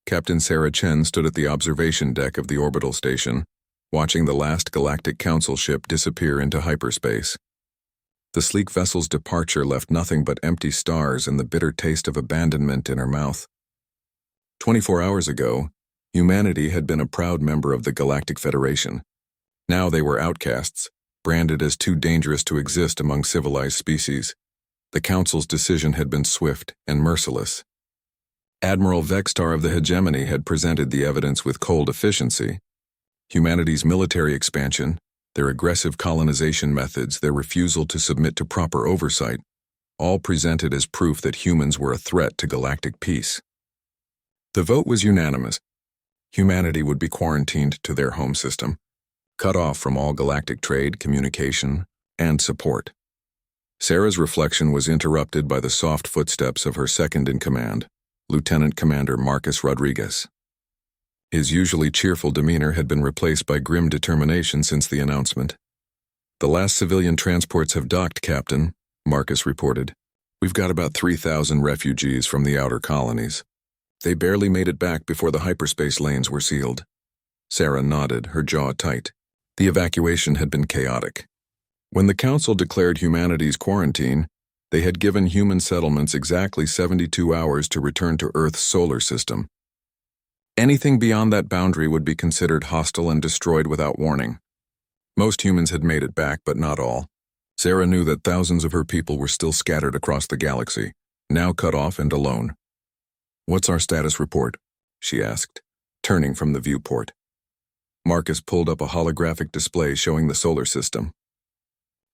Captain Sarah Chen stood at the observation deck of the orbital station, watching the last Galactic Council ship disappear into hyperspace. The sleek vessel's departure left nothing but empty stars and the bitter taste of abandonment in her mouth. 24 hours ago, humanity had been a proud member of the Galactic Federation. Now they were outcasts, branded as too dangerous to exist among civilized species. The Council's decision had been swift and merciless. Admiral Vextar of the Hegemony had presented the evidence with cold efficiency. Humanity's military expansion, their aggressive colonization methods, their refusal to submit to proper oversight, all presented as proof that humans were a threat to galactic peace. The vote was unanimous. Humanity would be quarantined to their home system, cut off from all galactic trade, communication, and support. Sarah's reflection was interrupted by the soft footsteps of her second-in-command, Lieutenant Commander Marcus Rodriguez. His usually cheerful demeanor had been replaced by grim determination since the announcement. "The last civilian transports have docked, Captain," Marcus reported. "We've got about 3,000 refugees from the outer colonies. They barely made it back before the hyperspace lanes were sealed." Sarah nodded, her jaw tight. The evacuation had been chaotic. When the Council declared humanity's quarantine, they had given human settlements exactly 72 hours to return to Earth's solar system. Anything beyond that boundary would be considered hostile and destroyed without warning. Most humans had made it back, but not all. Sarah knew that thousands of her people were still scattered across the galaxy, now cut off and alone. "What's our status report?" she asked, turning from the viewport. Marcus pulled up a holographic display showing the solar system.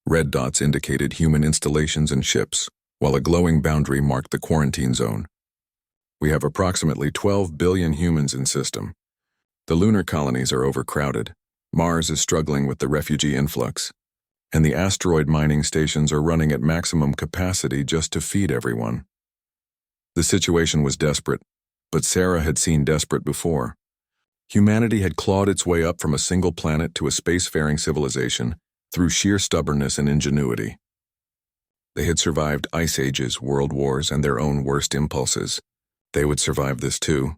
Red dots indicated human installations and ships, while a glowing boundary marked the quarantine zone. "We have approximately 12 billion humans in system. The lunar colonies are overcrowded, Mars is struggling with the refugee influx, and the asteroid mining stations are running at maximum capacity just to feed everyone." The situation was desperate, but Sarah had seen desperate before. Humanity had clawed its way up from a single planet to a spacefaring civilization through sheer stubbornness and ingenuity. They had survived ice ages, world wars, and their own worst impulses. They would survive this too.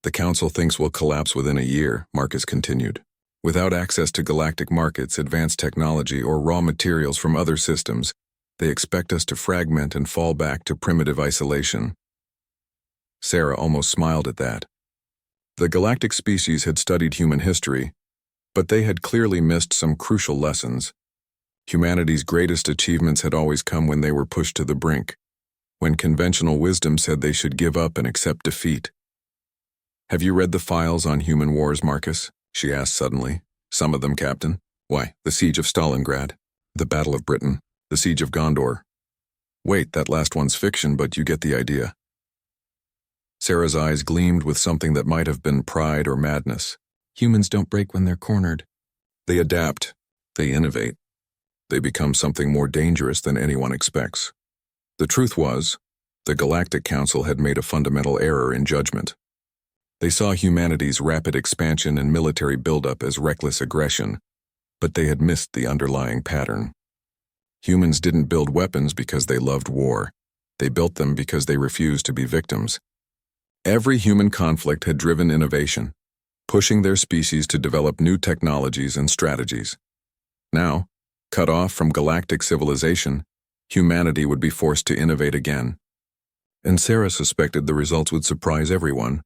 "The Council thinks we'll collapse within a year," Marcus continued. "Without access to galactic markets, advanced technology, or raw materials from other systems, they expect us to fragment and fall back to primitive isolation." Sarah almost smiled at that. The galactic species had studied human history, but they had clearly missed some crucial lessons. Humanity's greatest achievements had always come when they were pushed to the brink, when conventional wisdom said they should give up and accept defeat. "Have you read the files on human wars, Marcus?" she asked suddenly. "Some of them, Captain." "Why, the Siege of Stalingrad, the Battle of Britain, the Siege of Gondor." "Wait, that last one's fiction, but you get the idea." Sarah's eyes gleamed with something that might have been pride or madness. "Humans don't break when they're cornered. They adapt. They innovate. They become something more dangerous than anyone expects." The truth was, the Galactic Council had made a fundamental error in judgment. They saw humanity's rapid expansion and military buildup as reckless aggression, but they had missed the underlying pattern. Humans didn't build weapons because they loved war. They built them because they refused to be victims. Every human conflict had driven innovation, pushing their species to develop new technologies and strategies. Now, cut off from galactic civilization, humanity would be forced to innovate again. And Sarah suspected the results would surprise everyone,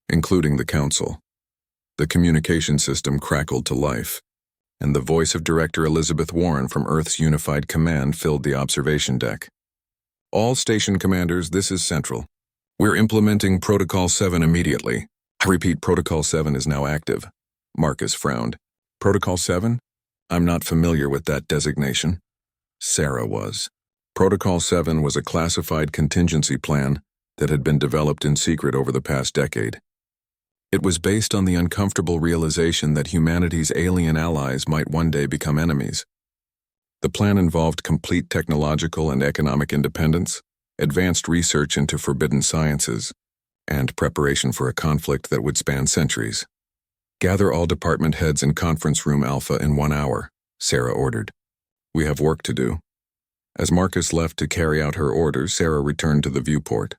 including the Council. The communication system crackled to life, and the voice of Director Elizabeth Warren from Earth's Unified Command filled the observation deck. "All station commanders, this is Central. We're implementing Protocol 7 immediately. I repeat, Protocol 7 is now active." Marcus frowned. "Protocol 7? I'm not familiar with that designation." Sarah was. Protocol 7 was a classified contingency plan that had been developed in secret over the past decade. It was based on the uncomfortable realization that humanity's alien allies might one day become enemies. The plan involved complete technological and economic independence, advanced research into forbidden sciences, and preparation for a conflict that would span centuries. "Gather all department heads in Conference Room Alpha in 1 hour," Sarah ordered. "We have work to do." As Marcus left to carry out her orders, Sarah returned to the viewport.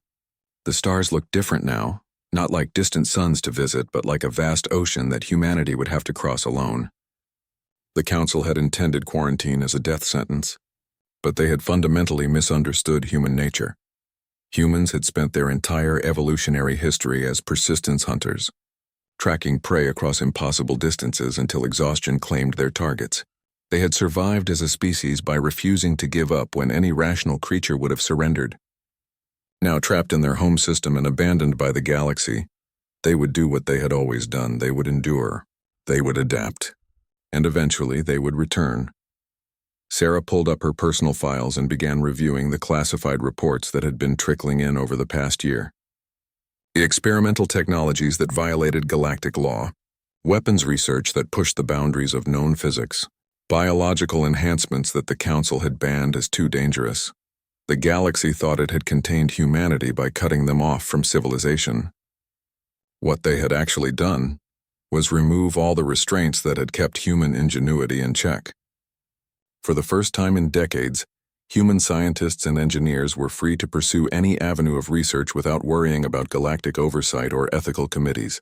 The stars looked different now, Not like distant suns to visit, but like a vast ocean that humanity would have to cross alone. The Council had intended quarantine as a death sentence, but they had fundamentally misunderstood human nature. Humans had spent their entire evolutionary history as persistence hunters, tracking prey across impossible distances until exhaustion claimed their targets. They had survived as a species by refusing to give up when any rational creature would have surrendered. Now trapped in their home system and abandoned by the galaxy, they would do what they had always done. They would endure. They would adapt. And eventually they would return. Sarah pulled up her personal files and began reviewing the classified reports that had been trickling in over the past year. The experimental technologies that violated galactic law, weapons research that pushed the boundaries of known physics, biological enhancements that the Council had banned as too dangerous. The galaxy thought it had contained humanity by cutting them off from civilization. What they had actually done was remove all the restraints that had kept human ingenuity in check. For the first time in decades, human scientists and engineers were free to pursue any avenue of research without worrying about galactic oversight or ethical committees.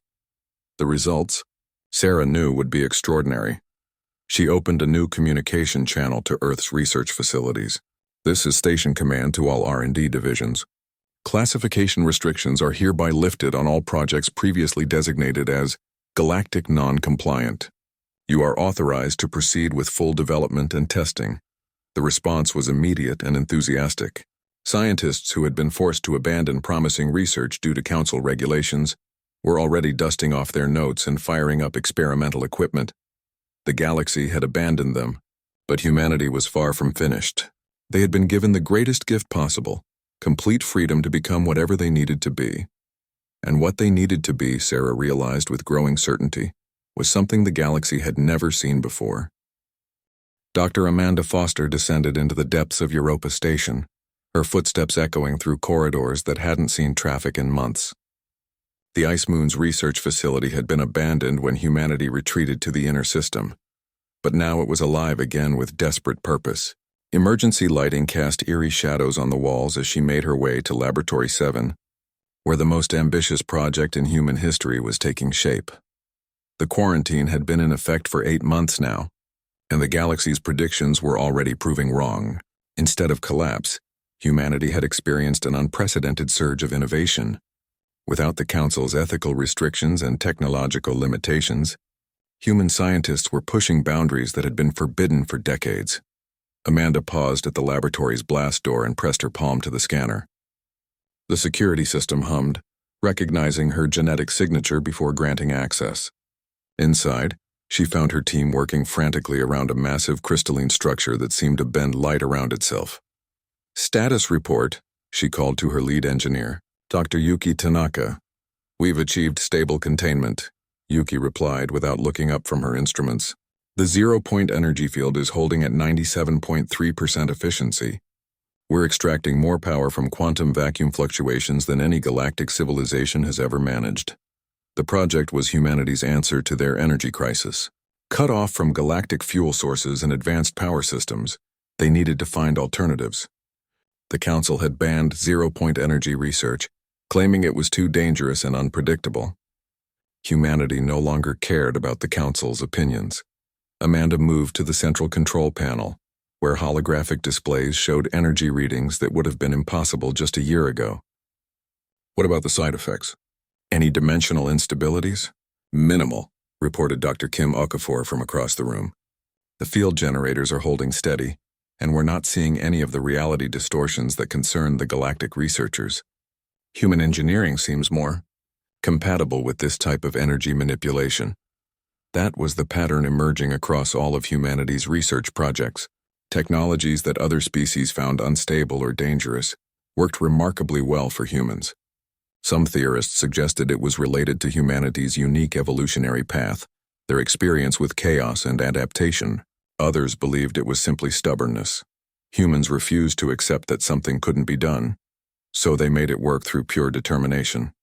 The results, Sarah knew, would be extraordinary. She opened a new communication channel to Earth's research facilities. This is Station Command to all R&D divisions. Classification restrictions are hereby lifted on all projects previously designated as galactic non-compliant. You are authorized to proceed with full development and testing. The response was immediate and enthusiastic. Scientists who had been forced to abandon promising research due to Council regulations were already dusting off their notes and firing up experimental equipment. The galaxy had abandoned them, but humanity was far from finished. They had been given the greatest gift possible, complete freedom to become whatever they needed to be. And what they needed to be, Sarah realized with growing certainty, was something the galaxy had never seen before. Dr. Amanda Foster descended into the depths of Europa Station, her footsteps echoing through corridors that hadn't seen traffic in months. The Ice Moon's research facility had been abandoned when humanity retreated to the inner system, but now it was alive again with desperate purpose. Emergency lighting cast eerie shadows on the walls as she made her way to Laboratory 7, where the most ambitious project in human history was taking shape. The quarantine had been in effect for 8 months now, and the galaxy's predictions were already proving wrong. Instead of collapse, humanity had experienced an unprecedented surge of innovation. Without the Council's ethical restrictions and technological limitations, human scientists were pushing boundaries that had been forbidden for decades. Amanda paused at the laboratory's blast door and pressed her palm to the scanner. The security system hummed, recognizing her genetic signature before granting access. Inside, she found her team working frantically around a massive crystalline structure that seemed to bend light around itself. "Status report," she called to her lead engineer, Dr. Yuki Tanaka. "We've achieved stable containment," Yuki replied without looking up from her instruments. "The zero-point energy field is holding at 97.3% efficiency. We're extracting more power from quantum vacuum fluctuations than any galactic civilization has ever managed." The project was humanity's answer to their energy crisis. Cut off from galactic fuel sources and advanced power systems, they needed to find alternatives. The Council had banned zero-point energy research, claiming it was too dangerous and unpredictable. Humanity no longer cared about the Council's opinions. Amanda moved to the central control panel, where holographic displays showed energy readings that would have been impossible just a year ago. "What about the side effects? Any dimensional instabilities?" "Minimal," reported Dr. Kim Okafor from across the room. "The field generators are holding steady, and we're not seeing any of the reality distortions that concern the galactic researchers. Human engineering seems more compatible with this type of energy manipulation." That was the pattern emerging across all of humanity's research projects. Technologies that other species found unstable or dangerous worked remarkably well for humans. Some theorists suggested it was related to humanity's unique evolutionary path, their experience with chaos and adaptation. Others believed it was simply stubbornness. Humans refused to accept that something couldn't be done, so they made it work through pure determination.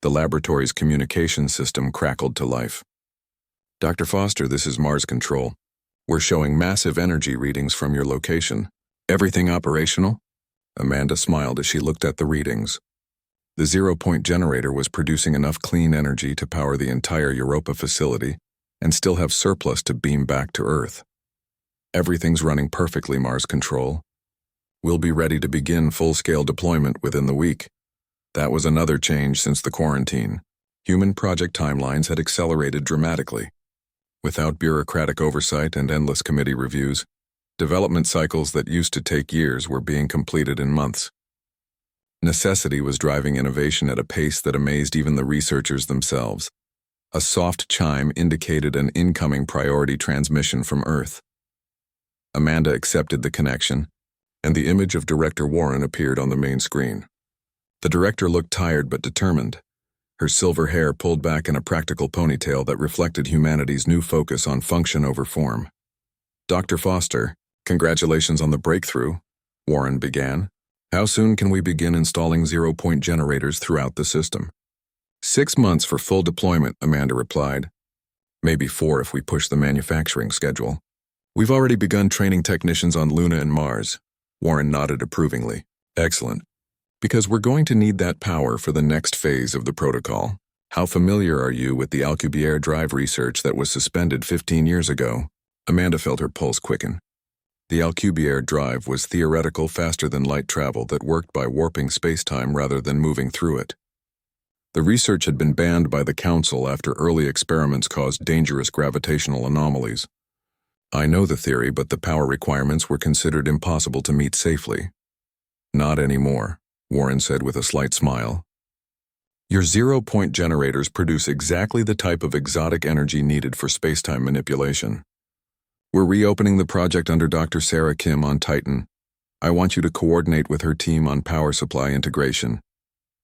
The laboratory's communication system crackled to life. "Dr. Foster, this is Mars Control. We're showing massive energy readings from your location. Everything operational?" Amanda smiled as she looked at the readings. The zero-point generator was producing enough clean energy to power the entire Europa facility and still have surplus to beam back to Earth. Everything's running perfectly, Mars Control. We'll be ready to begin full-scale deployment within the week. That was another change since the quarantine. Human project timelines had accelerated dramatically. Without bureaucratic oversight and endless committee reviews, development cycles that used to take years were being completed in months. Necessity was driving innovation at a pace that amazed even the researchers themselves. A soft chime indicated an incoming priority transmission from Earth. Amanda accepted the connection, and the image of Director Warren appeared on the main screen. The director looked tired but determined, her silver hair pulled back in a practical ponytail that reflected humanity's new focus on function over form. Dr. Foster, congratulations on the breakthrough, Warren began. How soon can we begin installing zero-point generators throughout the system? 6 months for full deployment, Amanda replied. Maybe 4 if we push the manufacturing schedule. We've already begun training technicians on Luna and Mars. Warren nodded approvingly. Excellent. Because we're going to need that power for the next phase of the protocol. How familiar are you with the Alcubierre drive research that was suspended 15 years ago? Amanda felt her pulse quicken. The Alcubierre drive was theoretical faster-than-light travel that worked by warping space-time rather than moving through it. The research had been banned by the Council after early experiments caused dangerous gravitational anomalies. I know the theory, but the power requirements were considered impossible to meet safely. Not anymore, Warren said with a slight smile. Your zero-point generators produce exactly the type of exotic energy needed for space-time manipulation. We're reopening the project under Dr. Sarah Kim on Titan. I want you to coordinate with her team on power supply integration.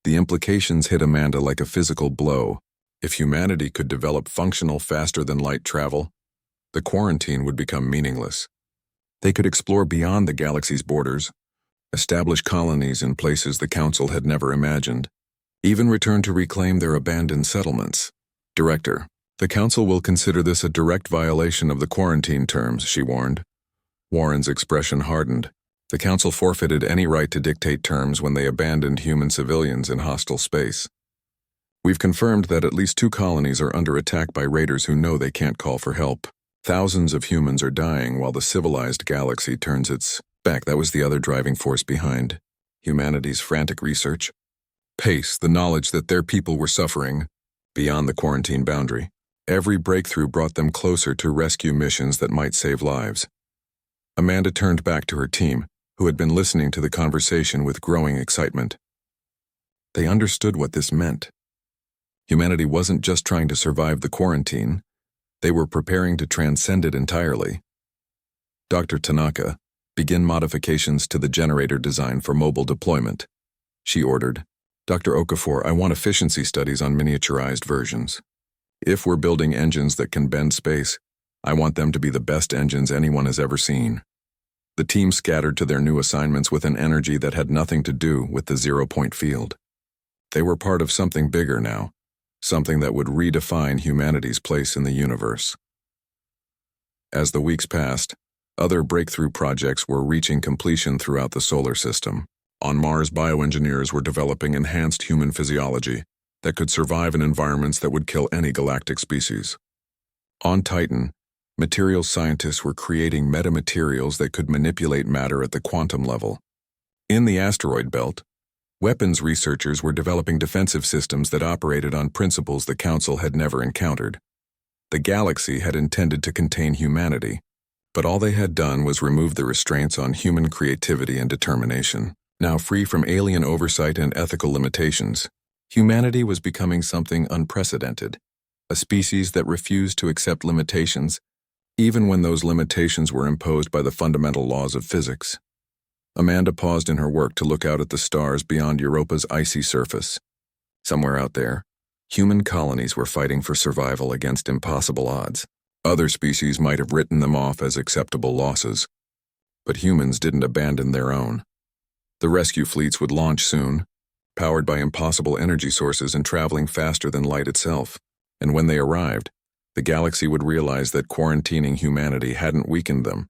The implications hit Amanda like a physical blow. If humanity could develop functional faster-than-light travel, the quarantine would become meaningless. They could explore beyond the galaxy's borders, establish colonies in places the Council had never imagined, even return to reclaim their abandoned settlements. Director, the Council will consider this a direct violation of the quarantine terms, she warned. Warren's expression hardened. The Council forfeited any right to dictate terms when they abandoned human civilians in hostile space. We've confirmed that at least 2 colonies are under attack by raiders who know they can't call for help. Thousands of humans are dying while the civilized galaxy turns its back. That was the other driving force behind humanity's frantic research. Pace, the knowledge that their people were suffering beyond the quarantine boundary. Every breakthrough brought them closer to rescue missions that might save lives. Amanda turned back to her team, who had been listening to the conversation with growing excitement. They understood what this meant. Humanity wasn't just trying to survive the quarantine. They were preparing to transcend it entirely. Dr. Tanaka, begin modifications to the generator design for mobile deployment, she ordered. Dr. Okafor, I want efficiency studies on miniaturized versions. If we're building engines that can bend space, I want them to be the best engines anyone has ever seen. The team scattered to their new assignments with an energy that had nothing to do with the zero-point field. They were part of something bigger now, something that would redefine humanity's place in the universe. As the weeks passed, other breakthrough projects were reaching completion throughout the solar system. On Mars, bioengineers were developing enhanced human physiology that could survive in environments that would kill any galactic species. On Titan, materials scientists were creating metamaterials that could manipulate matter at the quantum level. In the asteroid belt, weapons researchers were developing defensive systems that operated on principles the Council had never encountered. The galaxy had intended to contain humanity, but all they had done was remove the restraints on human creativity and determination. Now free from alien oversight and ethical limitations, humanity was becoming something unprecedented, a species that refused to accept limitations, even when those limitations were imposed by the fundamental laws of physics. Amanda paused in her work to look out at the stars beyond Europa's icy surface. Somewhere out there, human colonies were fighting for survival against impossible odds. Other species might have written them off as acceptable losses, but humans didn't abandon their own. The rescue fleets would launch soon, powered by impossible energy sources and traveling faster than light itself. And when they arrived, the galaxy would realize that quarantining humanity hadn't weakened them.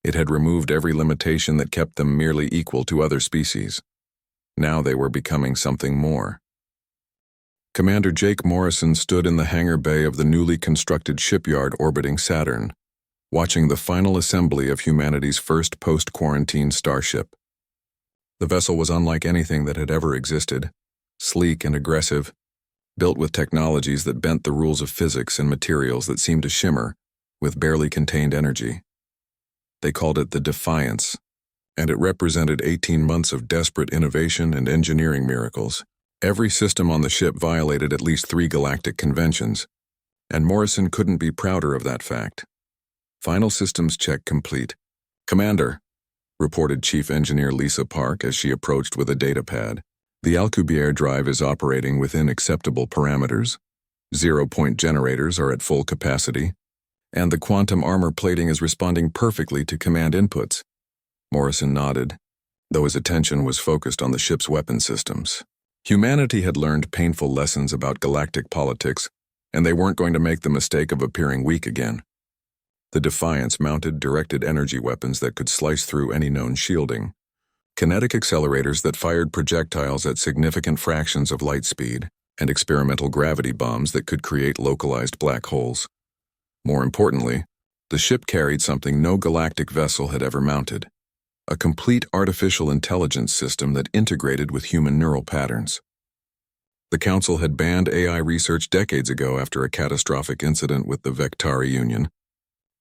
It had removed every limitation that kept them merely equal to other species. Now they were becoming something more. Commander Jake Morrison stood in the hangar bay of the newly constructed shipyard orbiting Saturn, watching the final assembly of humanity's first post-quarantine starship. The vessel was unlike anything that had ever existed, sleek and aggressive, built with technologies that bent the rules of physics and materials that seemed to shimmer with barely contained energy. They called it the Defiance, and it represented 18 months of desperate innovation and engineering miracles. Every system on the ship violated at least 3 galactic conventions, and Morrison couldn't be prouder of that fact. Final systems check complete. "Commander," reported Chief Engineer Lisa Park as she approached with a data pad. "The Alcubierre drive is operating within acceptable parameters. 0-point generators are at full capacity, and the quantum armor plating is responding perfectly to command inputs." Morrison nodded, though his attention was focused on the ship's weapon systems. Humanity had learned painful lessons about galactic politics, and they weren't going to make the mistake of appearing weak again. The Defiance mounted directed energy weapons that could slice through any known shielding, kinetic accelerators that fired projectiles at significant fractions of light speed, and experimental gravity bombs that could create localized black holes. More importantly, the ship carried something no galactic vessel had ever mounted: a complete artificial intelligence system that integrated with human neural patterns. The Council had banned AI research decades ago after a catastrophic incident with the Vectari Union,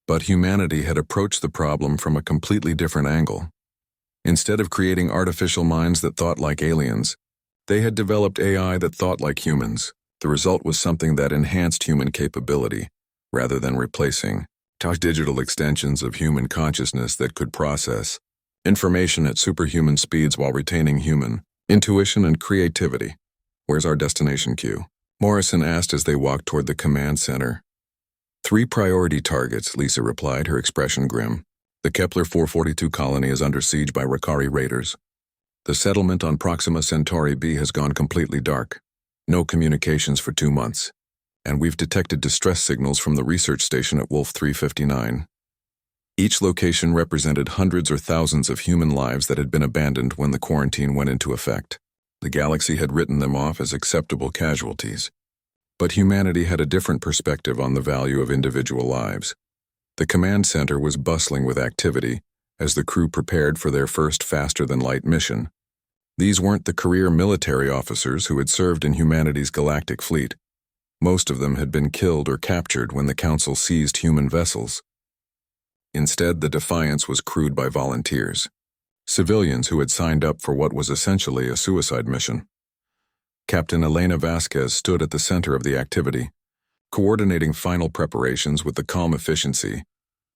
but humanity had approached the problem from a completely different angle. Instead of creating artificial minds that thought like aliens, they had developed AI that thought like humans. The result was something that enhanced human capability, rather than replacing digital extensions of human consciousness that could process information at superhuman speeds while retaining human intuition and creativity. "Where's our destination queue?" Morrison asked as they walked toward the command center. 3 priority targets," Lisa replied, her expression grim. "The Kepler 442 colony is under siege by Rakari raiders. The settlement on Proxima Centauri B has gone completely dark. No communications for 2 months. And we've detected distress signals from the research station at Wolf 359. Each location represented hundreds or thousands of human lives that had been abandoned when the quarantine went into effect. The galaxy had written them off as acceptable casualties. But humanity had a different perspective on the value of individual lives. The command center was bustling with activity as the crew prepared for their first faster-than-light mission. These weren't the career military officers who had served in humanity's galactic fleet. Most of them had been killed or captured when the Council seized human vessels. Instead, the Defiance was crewed by volunteers, civilians who had signed up for what was essentially a suicide mission. Captain Elena Vasquez stood at the center of the activity, coordinating final preparations with the calm efficiency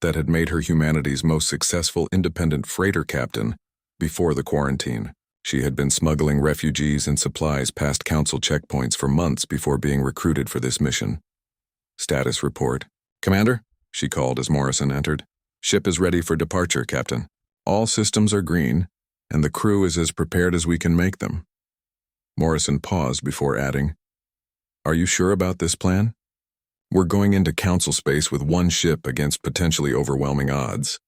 that had made her humanity's most successful independent freighter captain before the quarantine. She had been smuggling refugees and supplies past Council checkpoints for months before being recruited for this mission. "Status report." "Commander," she called as Morrison entered. "Ship is ready for departure, Captain. All systems are green, and the crew is as prepared as we can make them." Morrison paused before adding, "Are you sure about this plan? We're going into Council space with 1 ship against potentially overwhelming odds."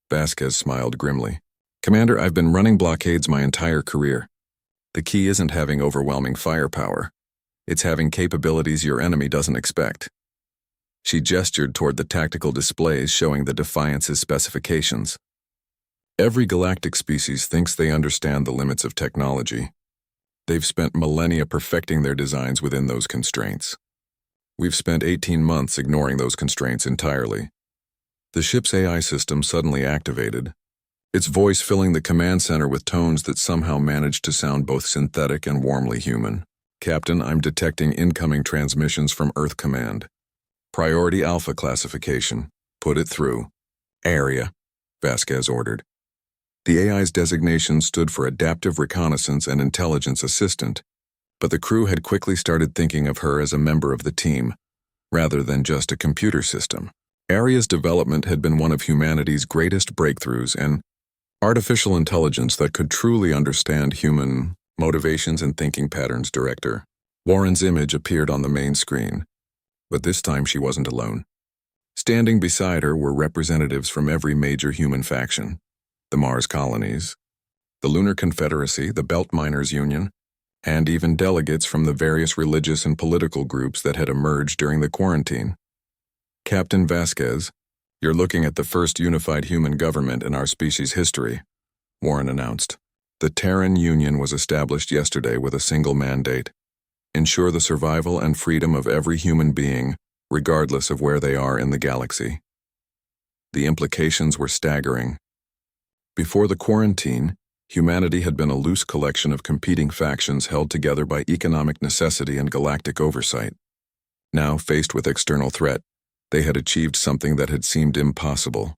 Vasquez smiled grimly. "Commander, I've been running blockades my entire career. The key isn't having overwhelming firepower. It's having capabilities your enemy doesn't expect." She gestured toward the tactical displays showing the Defiance's specifications. Every galactic species thinks they understand the limits of technology. They've spent millennia perfecting their designs within those constraints. We've spent 18 months ignoring those constraints entirely. The ship's AI system suddenly activated, its voice filling the command center with tones that somehow managed to sound both synthetic and warmly human. "Captain, I'm detecting incoming transmissions from Earth Command. Priority Alpha classification. Put it through." "Area," Vasquez ordered. The AI's designation stood for Adaptive Reconnaissance and Intelligence Assistant, but the crew had quickly started thinking of her as a member of the team, rather than just a computer system. Area's development had been one of humanity's greatest breakthroughs, and artificial intelligence that could truly understand human motivations and thinking patterns. Director Warren's image appeared on the main screen, but this time she wasn't alone. Standing beside her were representatives from every major human faction: the Mars colonies, the Lunar Confederacy, the Belt Miners Union, and even delegates from the various religious and political groups that had emerged during the quarantine. Captain Vasquez, you're looking at the first unified human government in our species' history, Warren announced. The Terran Union was established yesterday with a single mandate: ensure the survival and freedom of every human being, regardless of where they are in the galaxy. The implications were staggering. Before the quarantine, humanity had been a loose collection of competing factions held together by economic necessity and galactic oversight. Now, faced with external threat, they had achieved something that had seemed impossible: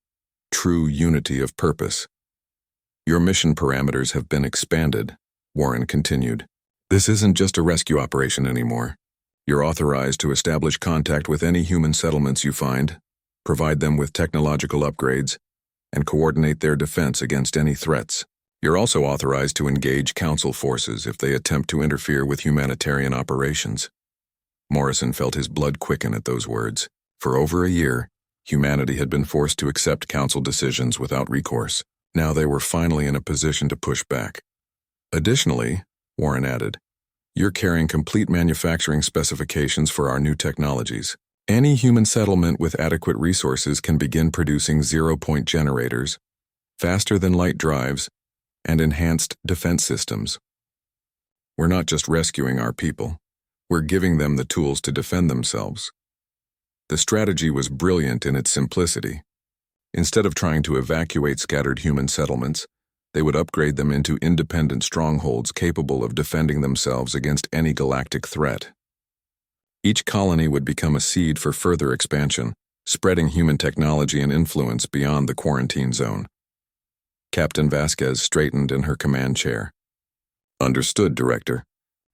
true unity of purpose. Your mission parameters have been expanded, Warren continued. This isn't just a rescue operation anymore. You're authorized to establish contact with any human settlements you find, provide them with technological upgrades, and coordinate their defense against any threats. You're also authorized to engage Council forces if they attempt to interfere with humanitarian operations. Morrison felt his blood quicken at those words. For over a year, humanity had been forced to accept Council decisions without recourse. Now they were finally in a position to push back. Additionally, Warren added, you're carrying complete manufacturing specifications for our new technologies. Any human settlement with adequate resources can begin producing zero-point generators, faster-than-light drives, and enhanced defense systems. We're not just rescuing our people, we're giving them the tools to defend themselves. The strategy was brilliant in its simplicity. Instead of trying to evacuate scattered human settlements, they would upgrade them into independent strongholds capable of defending themselves against any galactic threat. Each colony would become a seed for further expansion, spreading human technology and influence beyond the quarantine zone. Captain Vasquez straightened in her command chair. Understood, Director.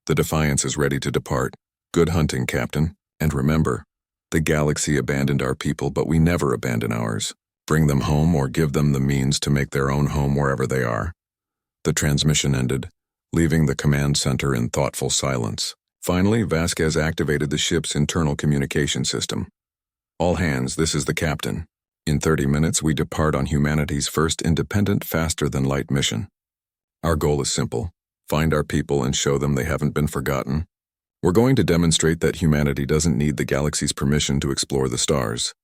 The Defiance is ready to depart. Good hunting, Captain. And remember, the galaxy abandoned our people, but we never abandon ours. Bring them home or give them the means to make their own home wherever they are. The transmission ended, leaving the command center in thoughtful silence. Finally, Vasquez activated the ship's internal communication system. All hands, this is the captain. In 30 minutes, we depart on humanity's first independent, faster-than-light mission. Our goal is simple: find our people and show them they haven't been forgotten. We're going to demonstrate that humanity doesn't need the galaxy's permission to explore the stars.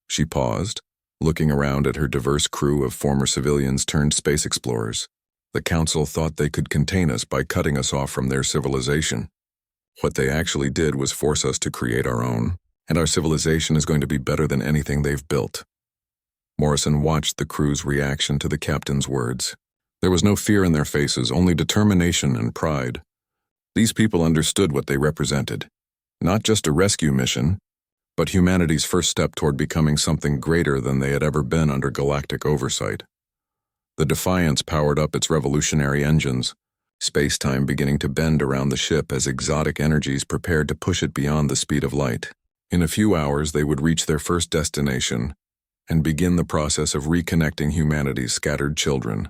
She paused, looking around at her diverse crew of former civilians turned space explorers. The Council thought they could contain us by cutting us off from their civilization. What they actually did was force us to create our own, and our civilization is going to be better than anything they've built. Morrison watched the crew's reaction to the captain's words. There was no fear in their faces, only determination and pride. These people understood what they represented. Not just a rescue mission, but humanity's first step toward becoming something greater than they had ever been under galactic oversight. The Defiance powered up its revolutionary engines, space-time beginning to bend around the ship as exotic energies prepared to push it beyond the speed of light. In a few hours, they would reach their first destination and begin the process of reconnecting humanity's scattered children.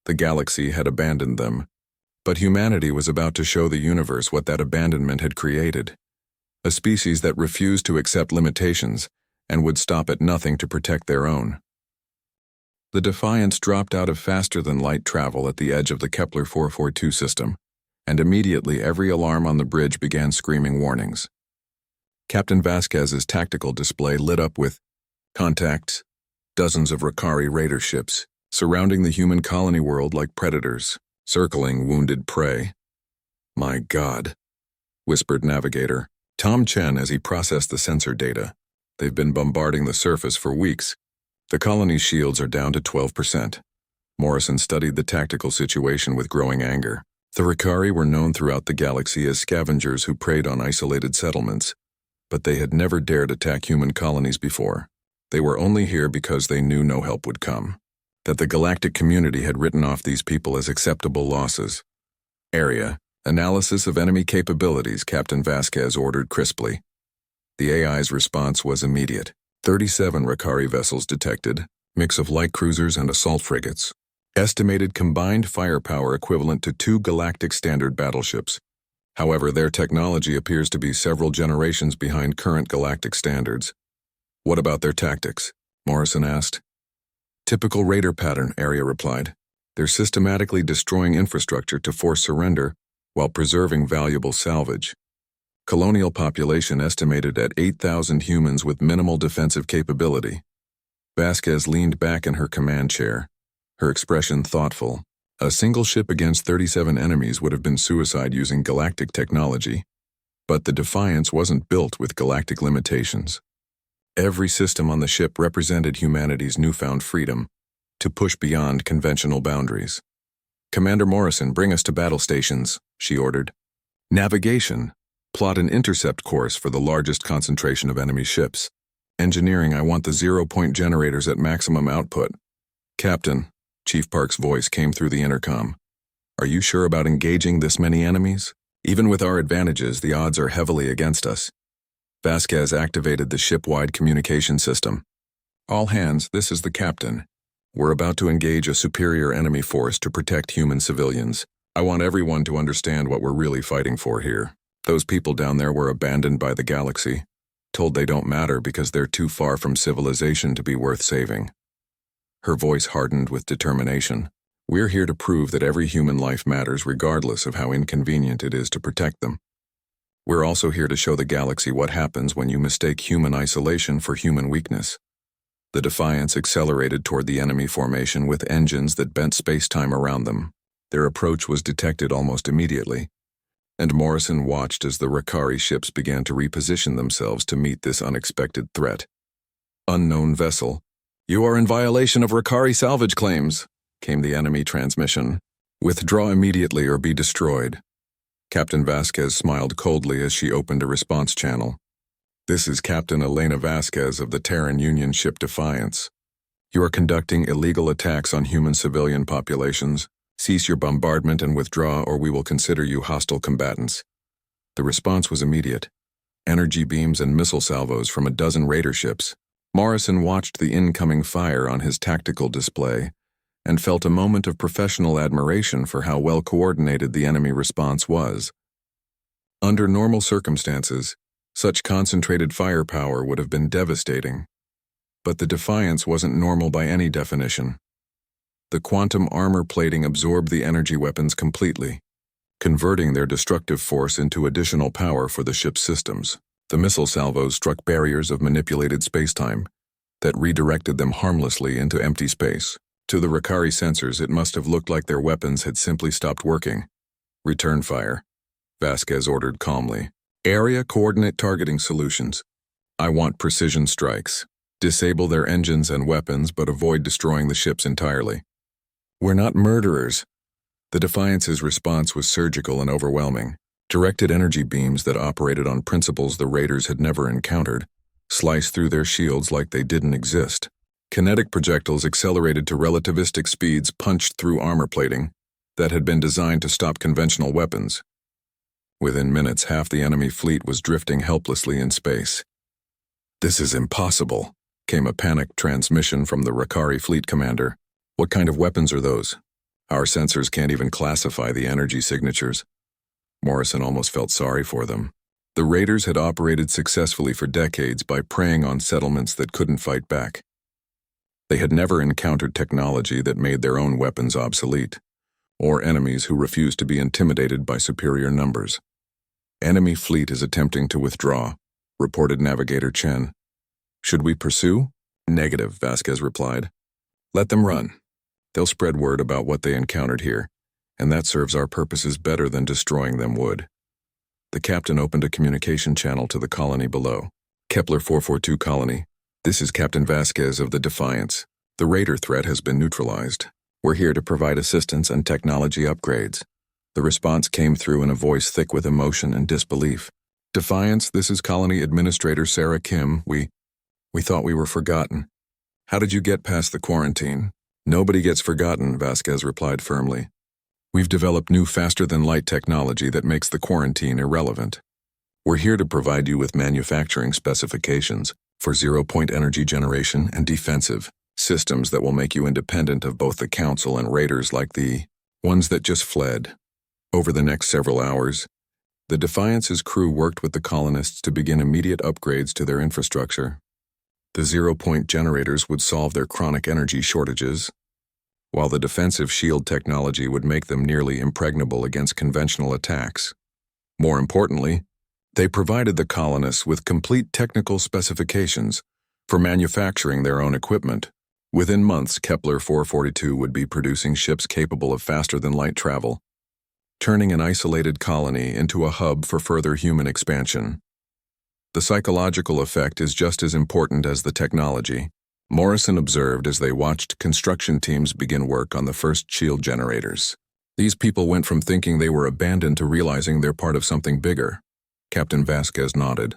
The galaxy had abandoned them, but humanity was about to show the universe what that abandonment had created. A species that refused to accept limitations and would stop at nothing to protect their own. The Defiance dropped out of faster-than-light travel at the edge of the Kepler 442 system, and immediately every alarm on the bridge began screaming warnings. Captain Vasquez's tactical display lit up with contacts, dozens of Rakari raider ships, surrounding the human colony world like predators, circling wounded prey. "My God," whispered Navigator Tom Chen as he processed the sensor data. "They've been bombarding the surface for weeks. The colony's shields are down to 12%. Morrison studied the tactical situation with growing anger. The Rakari were known throughout the galaxy as scavengers who preyed on isolated settlements, but they had never dared attack human colonies before. They were only here because they knew no help would come. That the galactic community had written off these people as acceptable losses. Area analysis of enemy capabilities, Captain Vasquez ordered crisply. The AI's response was immediate. 37 Rakari vessels detected, mix of light cruisers and assault frigates. Estimated combined firepower equivalent to 2 galactic standard battleships. However, their technology appears to be several generations behind current galactic standards. "What about their tactics?" Morrison asked. "Typical raider pattern," Area replied. They're systematically destroying infrastructure to force surrender while preserving valuable salvage. Colonial population estimated at 8,000 humans with minimal defensive capability. Vasquez leaned back in her command chair, her expression thoughtful. A single ship against 37 enemies would have been suicide using galactic technology, but the Defiance wasn't built with galactic limitations. Every system on the ship represented humanity's newfound freedom to push beyond conventional boundaries. "Commander Morrison, bring us to battle stations," she ordered. "Navigation. Plot an intercept course for the largest concentration of enemy ships. Engineering, I want the 0-point generators at maximum output." "Captain," Chief Park's voice came through the intercom. "Are you sure about engaging this many enemies? Even with our advantages, the odds are heavily against us." Vasquez activated the ship-wide communication system. "All hands, this is the captain. We're about to engage a superior enemy force to protect human civilians. I want everyone to understand what we're really fighting for here. Those people down there were abandoned by the galaxy, told they don't matter because they're too far from civilization to be worth saving." Her voice hardened with determination. "We're here to prove that every human life matters regardless of how inconvenient it is to protect them. We're also here to show the galaxy what happens when you mistake human isolation for human weakness." The Defiance accelerated toward the enemy formation with engines that bent space-time around them. Their approach was detected almost immediately, and Morrison watched as the Rakari ships began to reposition themselves to meet this unexpected threat. "Unknown vessel. You are in violation of Rakari salvage claims," came the enemy transmission. "Withdraw immediately or be destroyed." Captain Vasquez smiled coldly as she opened a response channel. "This is Captain Elena Vasquez of the Terran Union ship Defiance. You are conducting illegal attacks on human civilian populations. Cease your bombardment and withdraw, or we will consider you hostile combatants." The response was immediate. Energy beams and missile salvos from a dozen raider ships. Morrison watched the incoming fire on his tactical display and felt a moment of professional admiration for how well coordinated the enemy response was. Under normal circumstances, such concentrated firepower would have been devastating. But the Defiance wasn't normal by any definition. The quantum armor plating absorbed the energy weapons completely, converting their destructive force into additional power for the ship's systems. The missile salvos struck barriers of manipulated spacetime that redirected them harmlessly into empty space. To the Rakari sensors, it must have looked like their weapons had simply stopped working. "Return fire," Vasquez ordered calmly. "Area coordinate targeting solutions. I want precision strikes. Disable their engines and weapons, but avoid destroying the ships entirely." "We're not murderers." The Defiance's response was surgical and overwhelming. Directed energy beams that operated on principles the raiders had never encountered sliced through their shields like they didn't exist. Kinetic projectiles accelerated to relativistic speeds punched through armor plating that had been designed to stop conventional weapons. Within minutes, half the enemy fleet was drifting helplessly in space. "This is impossible," came a panicked transmission from the Rakari fleet commander. "What kind of weapons are those? Our sensors can't even classify the energy signatures." Morrison almost felt sorry for them. The raiders had operated successfully for decades by preying on settlements that couldn't fight back. They had never encountered technology that made their own weapons obsolete, or enemies who refused to be intimidated by superior numbers. "Enemy fleet is attempting to withdraw," reported Navigator Chen. "Should we pursue?" "Negative," Vasquez replied. "Let them run. They'll spread word about what they encountered here, and that serves our purposes better than destroying them would." The captain opened a communication channel to the colony below. "Kepler 442 colony. This is Captain Vasquez of the Defiance. The raider threat has been neutralized. We're here to provide assistance and technology upgrades." The response came through in a voice thick with emotion and disbelief. "Defiance, this is Colony Administrator Sarah Kim. We thought we were forgotten. How did you get past the quarantine?" "Nobody gets forgotten," Vasquez replied firmly. "We've developed new faster-than-light technology that makes the quarantine irrelevant. We're here to provide you with manufacturing specifications for zero-point energy generation and defensive systems that will make you independent of both the Council and raiders like the ones that just fled." Over the next several hours, the Defiance's crew worked with the colonists to begin immediate upgrades to their infrastructure. The zero-point generators would solve their chronic energy shortages. while the defensive shield technology would make them nearly impregnable against conventional attacks. More importantly, they provided the colonists with complete technical specifications for manufacturing their own equipment. Within months, Kepler 442 would be producing ships capable of faster-than-light travel, turning an isolated colony into a hub for further human expansion. The psychological effect is just as important as the technology, Morrison observed as they watched construction teams begin work on the first shield generators. These people went from thinking they were abandoned to realizing they're part of something bigger. Captain Vasquez nodded.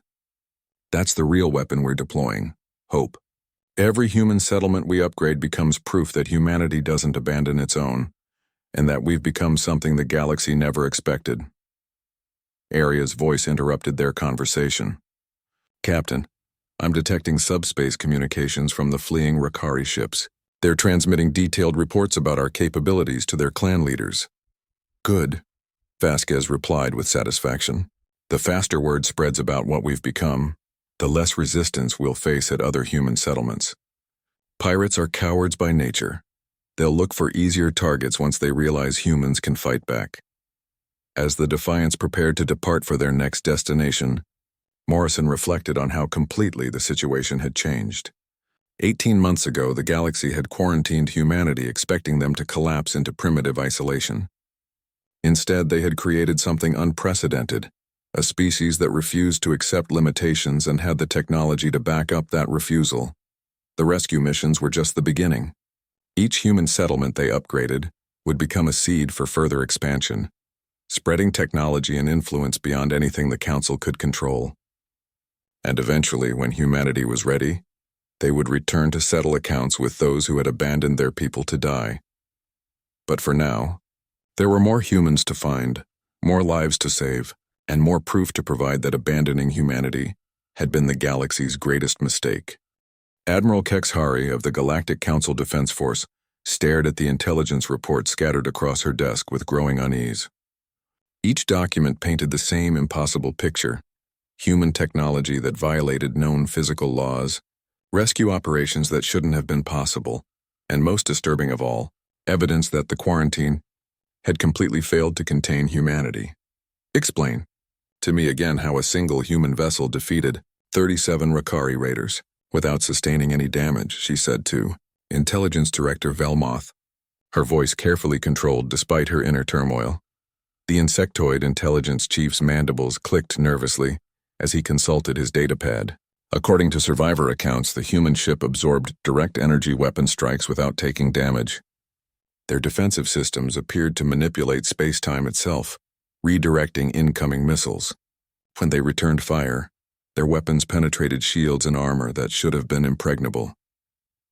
That's the real weapon we're deploying, hope. Every human settlement we upgrade becomes proof that humanity doesn't abandon its own, and that we've become something the galaxy never expected. Aria's voice interrupted their conversation. Captain, I'm detecting subspace communications from the fleeing Rakari ships. They're transmitting detailed reports about our capabilities to their clan leaders. Good, Vasquez replied with satisfaction. The faster word spreads about what we've become, the less resistance we'll face at other human settlements. Pirates are cowards by nature. They'll look for easier targets once they realize humans can fight back. As the Defiance prepared to depart for their next destination, Morrison reflected on how completely the situation had changed. 18 months ago, the galaxy had quarantined humanity, expecting them to collapse into primitive isolation. Instead, they had created something unprecedented, a species that refused to accept limitations and had the technology to back up that refusal. The rescue missions were just the beginning. Each human settlement they upgraded would become a seed for further expansion, spreading technology and influence beyond anything the Council could control. And eventually, when humanity was ready, they would return to settle accounts with those who had abandoned their people to die. But for now, there were more humans to find, more lives to save, and more proof to provide that abandoning humanity had been the galaxy's greatest mistake. Admiral Kexhari of the Galactic Council Defense Force stared at the intelligence reports scattered across her desk with growing unease. Each document painted the same impossible picture: human technology that violated known physical laws, rescue operations that shouldn't have been possible, and most disturbing of all, evidence that the quarantine had completely failed to contain humanity. Explain to me again how a single human vessel defeated 37 Rakari raiders without sustaining any damage, she said to Intelligence Director Velmoth, her voice carefully controlled despite her inner turmoil. The insectoid intelligence chief's mandibles clicked nervously as he consulted his datapad. According to survivor accounts, the human ship absorbed direct energy weapon strikes without taking damage. Their defensive systems appeared to manipulate space-time itself, redirecting incoming missiles. When they returned fire, their weapons penetrated shields and armor that should have been impregnable.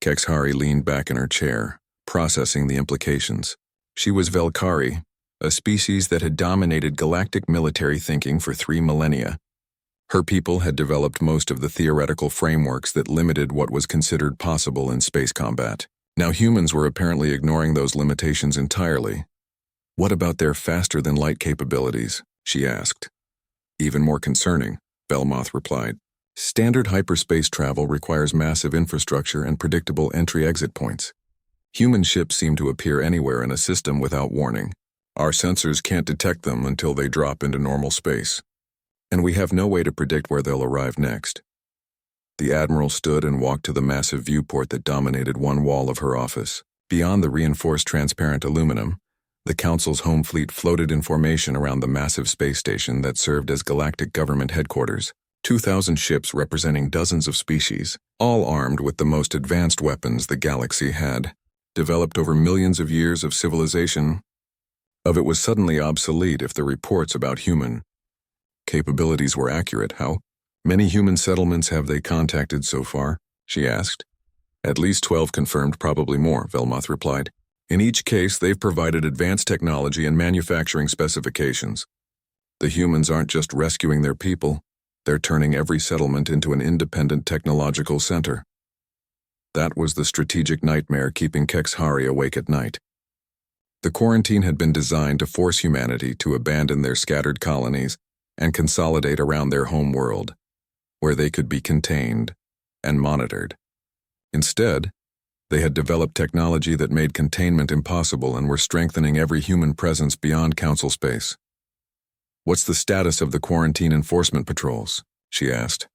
Kexhari leaned back in her chair, processing the implications. She was Velkari, a species that had dominated galactic military thinking for 3 millennia. Her people had developed most of the theoretical frameworks that limited what was considered possible in space combat. Now humans were apparently ignoring those limitations entirely. What about their faster-than-light capabilities? She asked. Even more concerning, Velmoth replied. Standard hyperspace travel requires massive infrastructure and predictable entry-exit points. Human ships seem to appear anywhere in a system without warning. Our sensors can't detect them until they drop into normal space, and we have no way to predict where they'll arrive next. The Admiral stood and walked to the massive viewport that dominated one wall of her office. Beyond the reinforced transparent aluminum, the Council's home fleet floated in formation around the massive space station that served as galactic government headquarters. 2,000 ships representing dozens of species, all armed with the most advanced weapons the galaxy had developed over millions of years of civilization. It was suddenly obsolete if the reports about human capabilities were accurate. How many human settlements have they contacted so far? She asked. At least 12 confirmed, probably more, Velmoth replied. In each case, they've provided advanced technology and manufacturing specifications. The humans aren't just rescuing their people, they're turning every settlement into an independent technological center. That was the strategic nightmare keeping Kexhari awake at night. The quarantine had been designed to force humanity to abandon their scattered colonies and consolidate around their home world, where they could be contained and monitored. Instead, They had developed technology that made containment impossible and were strengthening every human presence beyond Council space. "What's the status of the quarantine enforcement patrols?" she asked.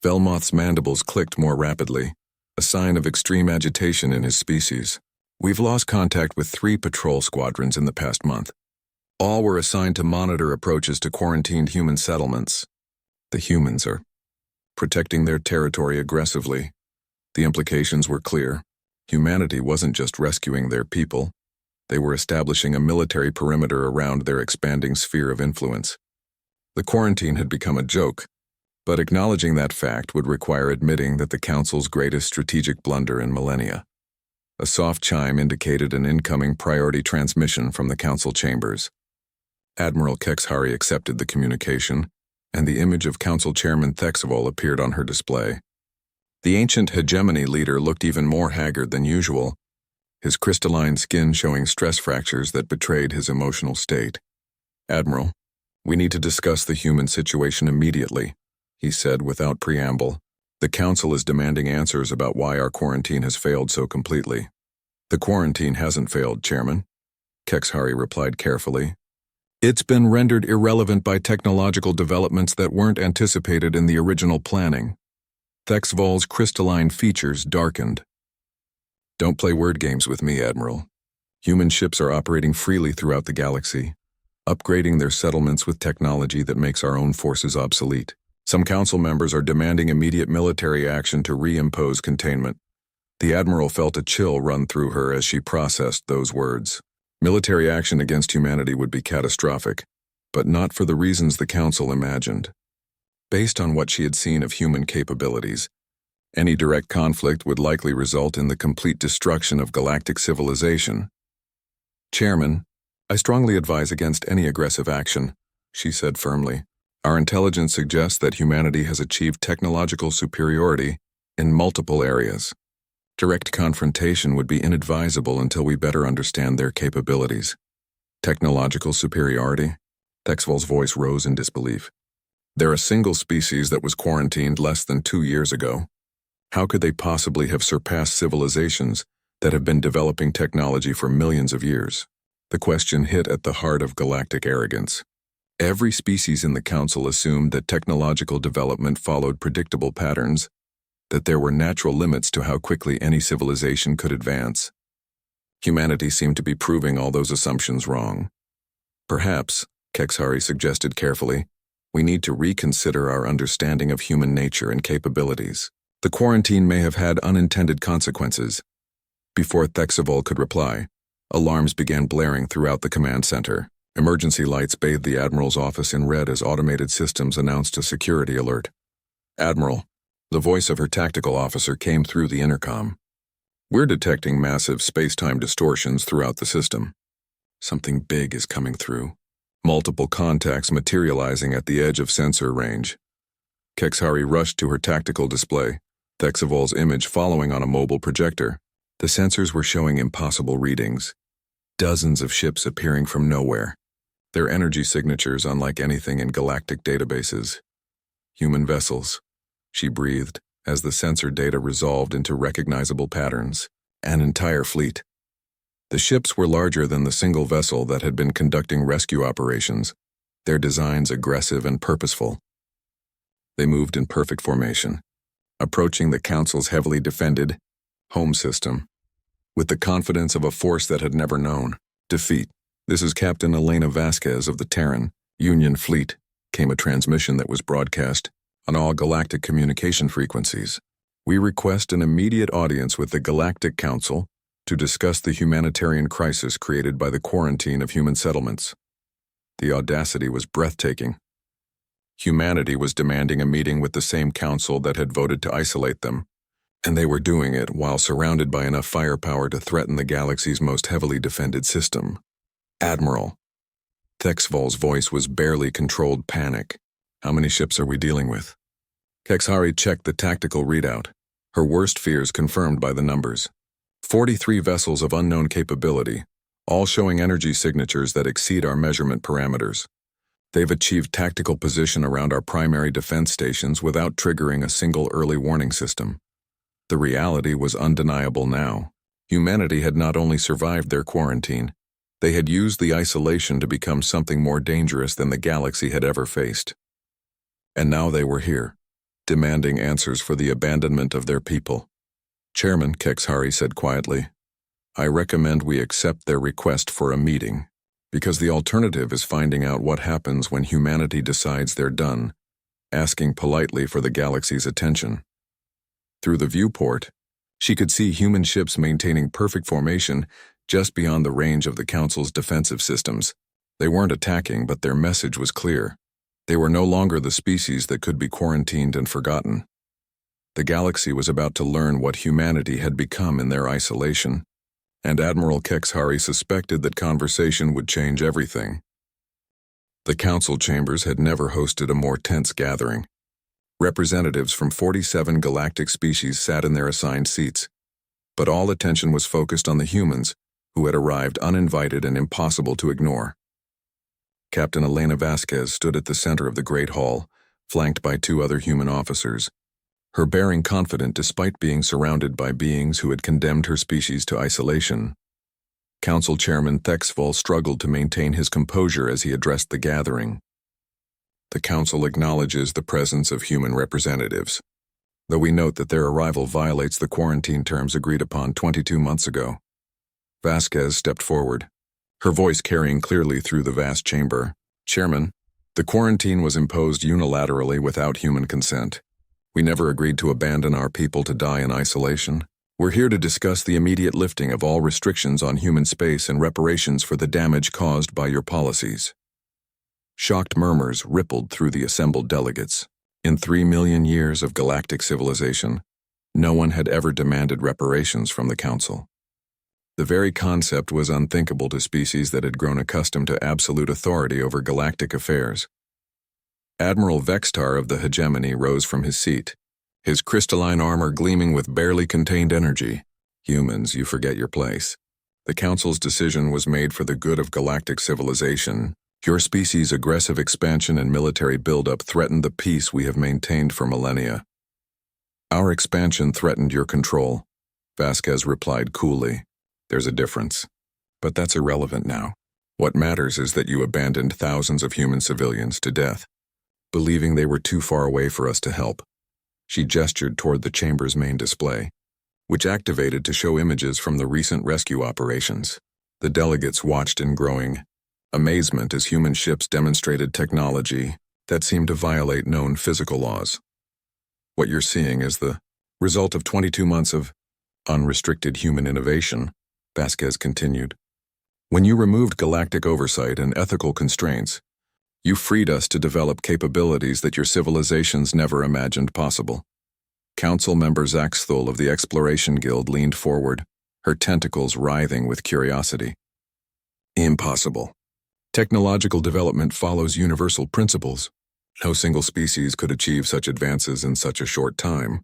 Velmoth's mandibles clicked more rapidly, a sign of extreme agitation in his species. "We've lost contact with 3 patrol squadrons in the past month. All were assigned to monitor approaches to quarantined human settlements. The humans are protecting their territory aggressively." The implications were clear. Humanity wasn't just rescuing their people. They were establishing a military perimeter around their expanding sphere of influence. The quarantine had become a joke, but acknowledging that fact would require admitting that the Council's greatest strategic blunder in millennia. A soft chime indicated an incoming priority transmission from the Council chambers. Admiral Kexhari accepted the communication, and the image of Council Chairman Thexavol appeared on her display. The ancient hegemony leader looked even more haggard than usual, his crystalline skin showing stress fractures that betrayed his emotional state. "Admiral, we need to discuss the human situation immediately," he said without preamble. "The Council is demanding answers about why our quarantine has failed so completely." "The quarantine hasn't failed, Chairman," Kexhari replied carefully. "It's been rendered irrelevant by technological developments that weren't anticipated in the original planning." Thexvol's crystalline features darkened. "Don't play word games with me, Admiral. Human ships are operating freely throughout the galaxy, upgrading their settlements with technology that makes our own forces obsolete. Some Council members are demanding immediate military action to reimpose containment." The Admiral felt a chill run through her as she processed those words. Military action against humanity would be catastrophic, but not for the reasons the Council imagined. Based on what she had seen of human capabilities, any direct conflict would likely result in the complete destruction of galactic civilization. "Chairman, I strongly advise against any aggressive action," she said firmly. "Our intelligence suggests that humanity has achieved technological superiority in multiple areas. Direct confrontation would be inadvisable until we better understand their capabilities." "Technological superiority?" Thexvol's voice rose in disbelief. "They're a single species that was quarantined less than 2 years ago. How could they possibly have surpassed civilizations that have been developing technology for millions of years?" The question hit at the heart of galactic arrogance. Every species in the Council assumed that technological development followed predictable patterns, that there were natural limits to how quickly any civilization could advance. Humanity seemed to be proving all those assumptions wrong. "Perhaps," Kexhari suggested carefully, "we need to reconsider our understanding of human nature and capabilities. The quarantine may have had unintended consequences." Before Thexavol could reply, alarms began blaring throughout the command center. Emergency lights bathed the Admiral's office in red as automated systems announced a security alert. "Admiral," the voice of her tactical officer came through the intercom. "We're detecting massive space-time distortions throughout the system. Something big is coming through. Multiple contacts materializing at the edge of sensor range." Kexhari rushed to her tactical display, Thexavol's image following on a mobile projector. The sensors were showing impossible readings. Dozens of ships appearing from nowhere, their energy signatures unlike anything in galactic databases. "Human vessels," she breathed, as the sensor data resolved into recognizable patterns. "An entire fleet." The ships were larger than the single vessel that had been conducting rescue operations, their designs aggressive and purposeful. They moved in perfect formation, approaching the Council's heavily defended home system with the confidence of a force that had never known defeat. "This is Captain Elena Vasquez of the Terran Union Fleet," came a transmission that was broadcast on all galactic communication frequencies. "We request an immediate audience with the Galactic Council to discuss the humanitarian crisis created by the quarantine of human settlements." The audacity was breathtaking. Humanity was demanding a meeting with the same council that had voted to isolate them, and they were doing it while surrounded by enough firepower to threaten the galaxy's most heavily defended system. "Admiral." Thexvol's voice was barely controlled panic. "How many ships are we dealing with?" Kexhari checked the tactical readout, her worst fears confirmed by the numbers. 43 vessels of unknown capability, all showing energy signatures that exceed our measurement parameters. They've achieved tactical position around our primary defense stations without triggering a single early warning system. The reality was undeniable now. Humanity had not only survived their quarantine, they had used the isolation to become something more dangerous than the galaxy had ever faced. And now they were here, demanding answers for the abandonment of their people. Chairman Kexhari said quietly, "I recommend we accept their request for a meeting, because the alternative is finding out what happens when humanity decides they're done, asking politely for the galaxy's attention." Through the viewport, she could see human ships maintaining perfect formation just beyond the range of the Council's defensive systems. They weren't attacking, but their message was clear. They were no longer the species that could be quarantined and forgotten. The galaxy was about to learn what humanity had become in their isolation, and Admiral Kexhari suspected that conversation would change everything. The Council chambers had never hosted a more tense gathering. Representatives from 47 galactic species sat in their assigned seats, but all attention was focused on the humans, who had arrived uninvited and impossible to ignore. Captain Elena Vasquez stood at the center of the Great Hall, flanked by 2 other human officers, her bearing confident despite being surrounded by beings who had condemned her species to isolation. Council Chairman Thexval struggled to maintain his composure as he addressed the gathering. The Council acknowledges the presence of human representatives, though we note that their arrival violates the quarantine terms agreed upon 22 months ago. Vasquez stepped forward, her voice carrying clearly through the vast chamber. "Chairman, the quarantine was imposed unilaterally without human consent. We never agreed to abandon our people to die in isolation. We're here to discuss the immediate lifting of all restrictions on human space and reparations for the damage caused by your policies." Shocked murmurs rippled through the assembled delegates. In 3 million years of galactic civilization, no one had ever demanded reparations from the Council. The very concept was unthinkable to species that had grown accustomed to absolute authority over galactic affairs. Admiral Vextar of the Hegemony rose from his seat, his crystalline armor gleaming with barely contained energy. "Humans, you forget your place. The Council's decision was made for the good of galactic civilization. Your species' aggressive expansion and military buildup threatened the peace we have maintained for millennia." "Our expansion threatened your control," Vasquez replied coolly. "There's a difference. But that's irrelevant now. What matters is that you abandoned thousands of human civilians to death, believing they were too far away for us to help." She gestured toward the chamber's main display, which activated to show images from the recent rescue operations. The delegates watched in growing amazement as human ships demonstrated technology that seemed to violate known physical laws. "What you're seeing is the result of 22 months of unrestricted human innovation," Vasquez continued. "When you removed galactic oversight and ethical constraints, you freed us to develop capabilities that your civilizations never imagined possible." Council member Zaxthul of the Exploration Guild leaned forward, her tentacles writhing with curiosity. "Impossible. Technological development follows universal principles. No single species could achieve such advances in such a short time."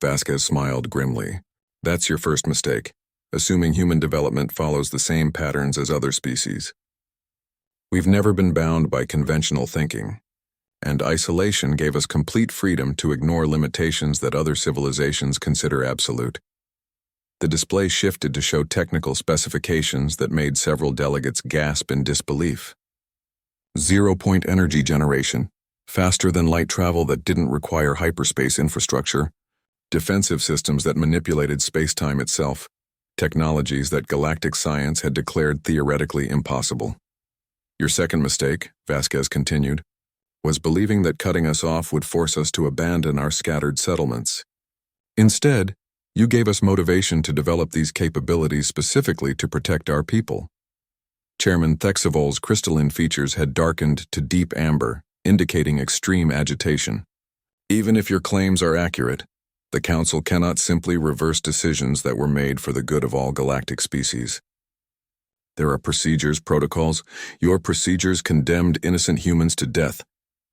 Vasquez smiled grimly. "That's your first mistake, assuming human development follows the same patterns as other species. We've never been bound by conventional thinking, and isolation gave us complete freedom to ignore limitations that other civilizations consider absolute." The display shifted to show technical specifications that made several delegates gasp in disbelief. 0-point energy generation, faster than light travel that didn't require hyperspace infrastructure, defensive systems that manipulated space-time itself, technologies that galactic science had declared theoretically impossible. "Your second mistake," Vasquez continued, "was believing that cutting us off would force us to abandon our scattered settlements. Instead, you gave us motivation to develop these capabilities specifically to protect our people." Chairman Thexavol's crystalline features had darkened to deep amber, indicating extreme agitation. "Even if your claims are accurate, the Council cannot simply reverse decisions that were made for the good of all galactic species. There are procedures, protocols. Your procedures condemned innocent humans to death,"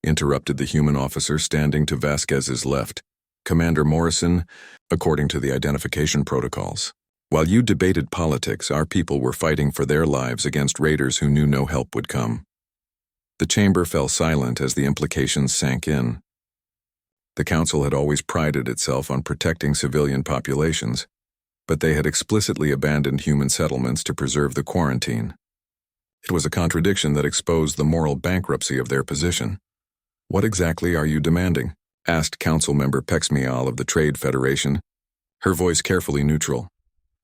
interrupted the human officer standing to Vasquez's left. "Commander Morrison, according to the identification protocols. While you debated politics, our people were fighting for their lives against raiders who knew no help would come." The chamber fell silent as the implications sank in. The Council had always prided itself on protecting civilian populations, but they had explicitly abandoned human settlements to preserve the quarantine. It was a contradiction that exposed the moral bankruptcy of their position. "What exactly are you demanding?" asked Council Member Pexmial of the Trade Federation, her voice carefully neutral.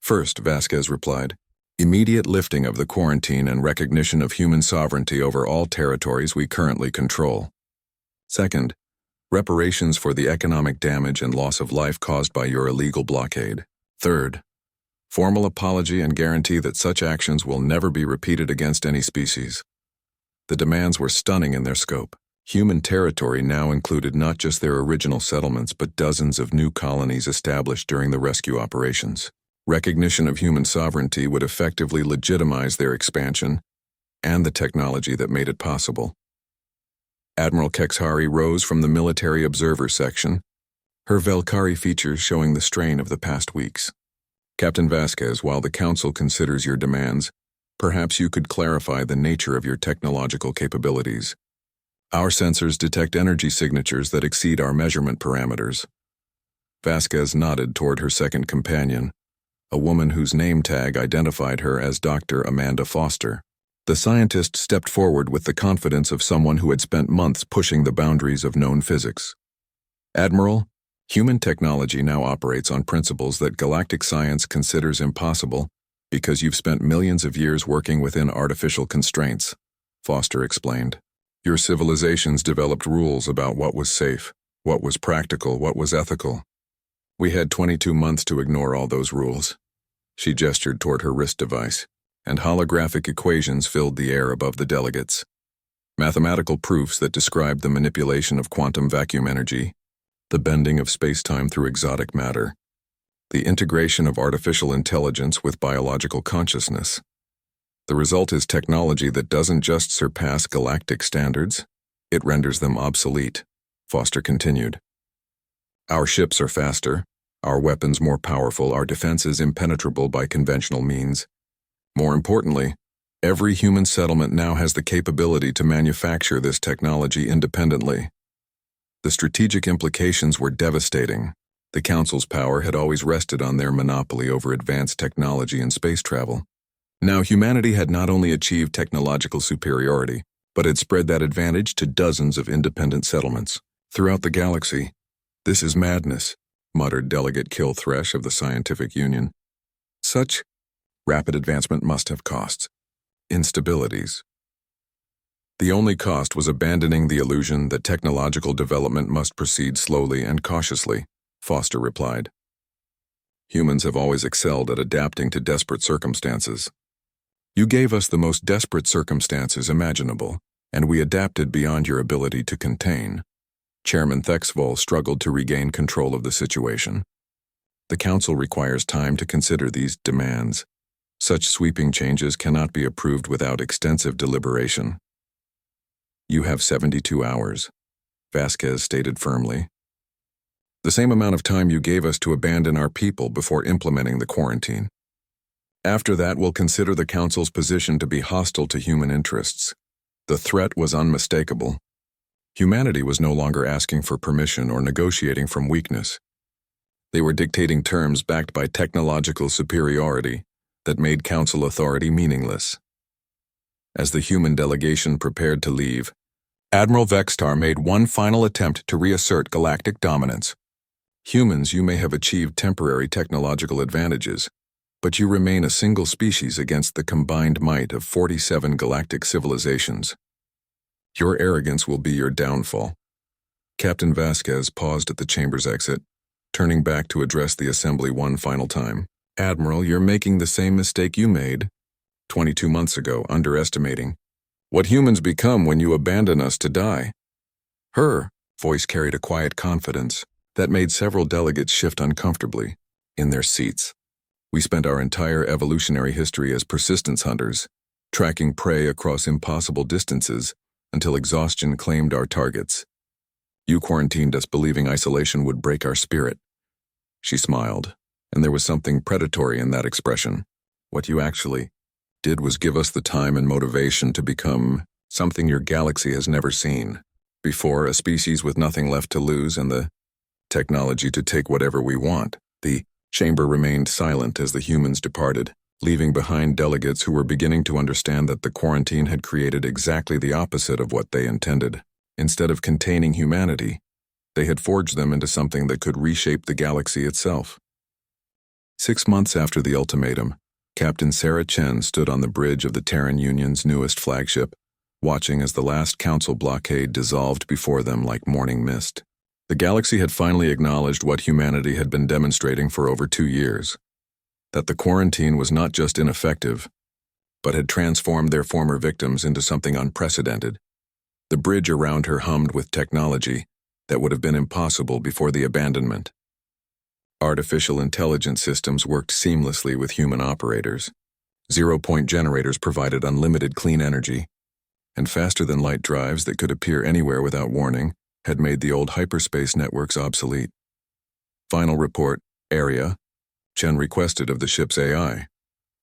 "First," Vasquez replied, "immediate lifting of the quarantine and recognition of human sovereignty over all territories we currently control. Second, reparations for the economic damage and loss of life caused by your illegal blockade. Third, formal apology and guarantee that such actions will never be repeated against any species." The demands were stunning in their scope. Human territory now included not just their original settlements but dozens of new colonies established during the rescue operations. Recognition of human sovereignty would effectively legitimize their expansion and the technology that made it possible. Admiral Kexhari rose from the military observer section, her Velkari features showing the strain of the past weeks. "Captain Vasquez, while the Council considers your demands, perhaps you could clarify the nature of your technological capabilities. Our sensors detect energy signatures that exceed our measurement parameters." Vasquez nodded toward her second companion, a woman whose name tag identified her as Dr. Amanda Foster. The scientist stepped forward with the confidence of someone who had spent months pushing the boundaries of known physics. "Admiral, human technology now operates on principles that galactic science considers impossible because you've spent millions of years working within artificial constraints," Foster explained. "Your civilizations developed rules about what was safe, what was practical, what was ethical. We had 22 months to ignore all those rules." She gestured toward her wrist device, and holographic equations filled the air above the delegates. Mathematical proofs that described the manipulation of quantum vacuum energy, the bending of space-time through exotic matter, the integration of artificial intelligence with biological consciousness. The result is technology that doesn't just surpass galactic standards, it renders them obsolete, Foster continued. "Our ships are faster, our weapons more powerful, our defenses impenetrable by conventional means. More importantly, every human settlement now has the capability to manufacture this technology independently." The strategic implications were devastating. The Council's power had always rested on their monopoly over advanced technology and space travel. Now humanity had not only achieved technological superiority, but had spread that advantage to dozens of independent settlements throughout the galaxy. "This is madness," muttered Delegate Killthresh of the Scientific Union. "Such rapid advancement must have costs, instabilities." "The only cost was abandoning the illusion that technological development must proceed slowly and cautiously," Foster replied. "Humans have always excelled at adapting to desperate circumstances. You gave us the most desperate circumstances imaginable, and we adapted beyond your ability to contain." Chairman Thexvol struggled to regain control of the situation. "The Council requires time to consider these demands. Such sweeping changes cannot be approved without extensive deliberation." "You have 72 hours, Vasquez stated firmly. "The same amount of time you gave us to abandon our people before implementing the quarantine. After that, we'll consider the Council's position to be hostile to human interests." The threat was unmistakable. Humanity was no longer asking for permission or negotiating from weakness. They were dictating terms backed by technological superiority that made Council authority meaningless. As the human delegation prepared to leave, Admiral Vextar made one final attempt to reassert galactic dominance. "Humans, you may have achieved temporary technological advantages, but you remain a single species against the combined might of 47 galactic civilizations. Your arrogance will be your downfall." Captain Vasquez paused at the chamber's exit, turning back to address the assembly one final time. "Admiral, you're making the same mistake you made 22 months ago, underestimating what humans become when you abandon us to die." Her voice carried a quiet confidence that made several delegates shift uncomfortably in their seats. "We spent our entire evolutionary history as persistence hunters, tracking prey across impossible distances until exhaustion claimed our targets. You quarantined us believing isolation would break our spirit." She smiled, and there was something predatory in that expression. "What you actually did was give us the time and motivation to become something your galaxy has never seen before, a species with nothing left to lose and the technology to take whatever we want. The chamber remained silent as the humans departed, leaving behind delegates who were beginning to understand that the quarantine had created exactly the opposite of what they intended. Instead of containing humanity, they had forged them into something that could reshape the galaxy itself. 6 months after the ultimatum, Captain Sarah Chen stood on the bridge of the Terran Union's newest flagship, watching as the last council blockade dissolved before them like morning mist. The galaxy had finally acknowledged what humanity had been demonstrating for over 2 years, that the quarantine was not just ineffective, but had transformed their former victims into something unprecedented. The bridge around her hummed with technology that would have been impossible before the abandonment. Artificial intelligence systems worked seamlessly with human operators. Zero-point generators provided unlimited clean energy, and faster-than-light drives that could appear anywhere without warning had made the old hyperspace networks obsolete. Final report, area. Chen requested of the ship's AI.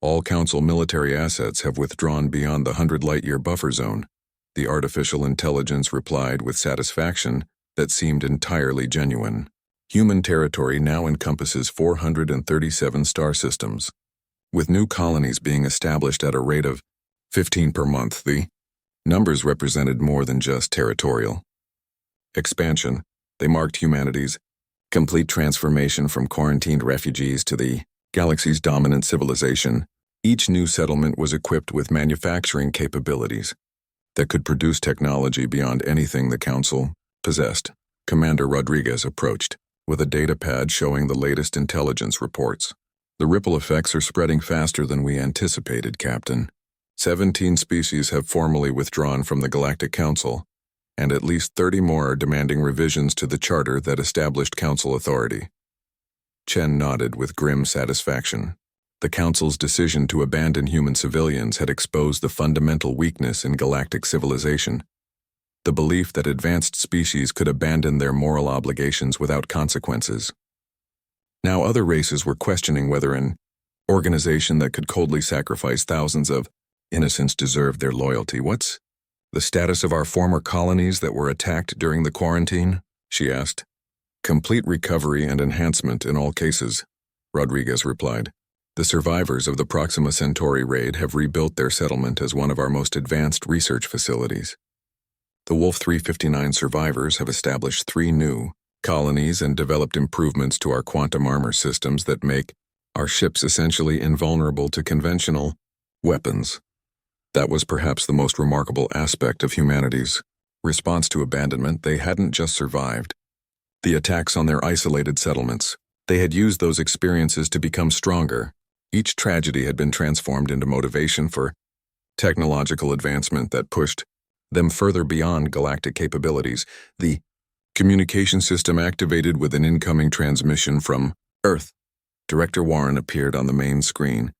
All Council military assets have withdrawn beyond the 100-light-year buffer zone. The artificial intelligence replied with satisfaction that seemed entirely genuine. Human territory now encompasses 437 star systems, with new colonies being established at a rate of 15 per month. The numbers represented more than just territorial expansion. They marked humanity's complete transformation from quarantined refugees to the galaxy's dominant civilization. Each new settlement was equipped with manufacturing capabilities that could produce technology beyond anything the Council possessed. Commander Rodriguez approached, with a data pad showing the latest intelligence reports. The ripple effects are spreading faster than we anticipated, Captain. 17 species have formally withdrawn from the Galactic Council, and at least 30 more are demanding revisions to the charter that established Council authority. Chen nodded with grim satisfaction. The Council's decision to abandon human civilians had exposed the fundamental weakness in galactic civilization. The belief that advanced species could abandon their moral obligations without consequences. Now other races were questioning whether an organization that could coldly sacrifice thousands of innocents deserved their loyalty. What's the status of our former colonies that were attacked during the quarantine? She asked. Complete recovery and enhancement in all cases, Rodriguez replied. The survivors of the Proxima Centauri raid have rebuilt their settlement as one of our most advanced research facilities. The Wolf 359 survivors have established 3 new colonies and developed improvements to our quantum armor systems that make our ships essentially invulnerable to conventional weapons. That was perhaps the most remarkable aspect of humanity's response to abandonment. They hadn't just survived the attacks on their isolated settlements. They had used those experiences to become stronger. Each tragedy had been transformed into motivation for technological advancement that pushed them further beyond galactic capabilities. The communication system activated with an incoming transmission from Earth. Director Warren appeared on the main screen,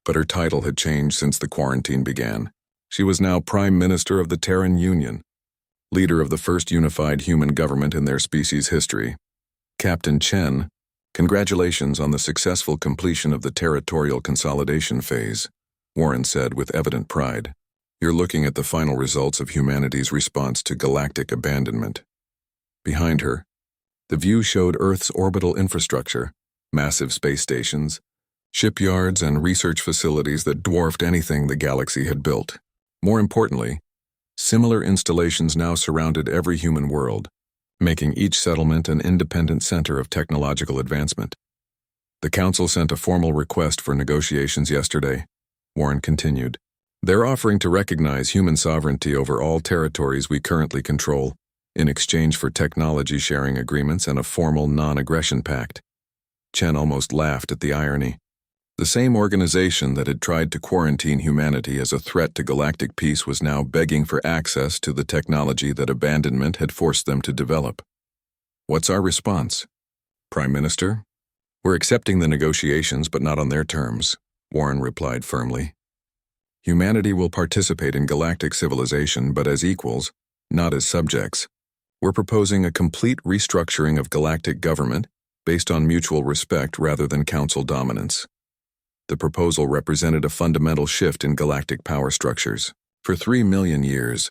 but her title had changed since the quarantine began. She was now Prime Minister of the Terran Union, leader of the first unified human government in their species' history. Captain Chen, congratulations on the successful completion of the territorial consolidation phase, Warren said with evident pride. You're looking at the final results of humanity's response to galactic abandonment. Behind her, the view showed Earth's orbital infrastructure, massive space stations, shipyards, and research facilities that dwarfed anything the galaxy had built. More importantly, similar installations now surrounded every human world, making each settlement an independent center of technological advancement. The Council sent a formal request for negotiations yesterday, Warren continued. They're offering to recognize human sovereignty over all territories we currently control, in exchange for technology sharing agreements and a formal non-aggression pact. Chen almost laughed at the irony. The same organization that had tried to quarantine humanity as a threat to galactic peace was now begging for access to the technology that abandonment had forced them to develop. What's our response? Prime Minister? We're accepting the negotiations, but not on their terms, Warren replied firmly. Humanity will participate in galactic civilization, but as equals, not as subjects. We're proposing a complete restructuring of galactic government based on mutual respect rather than council dominance. The proposal represented a fundamental shift in galactic power structures. For 3 million years,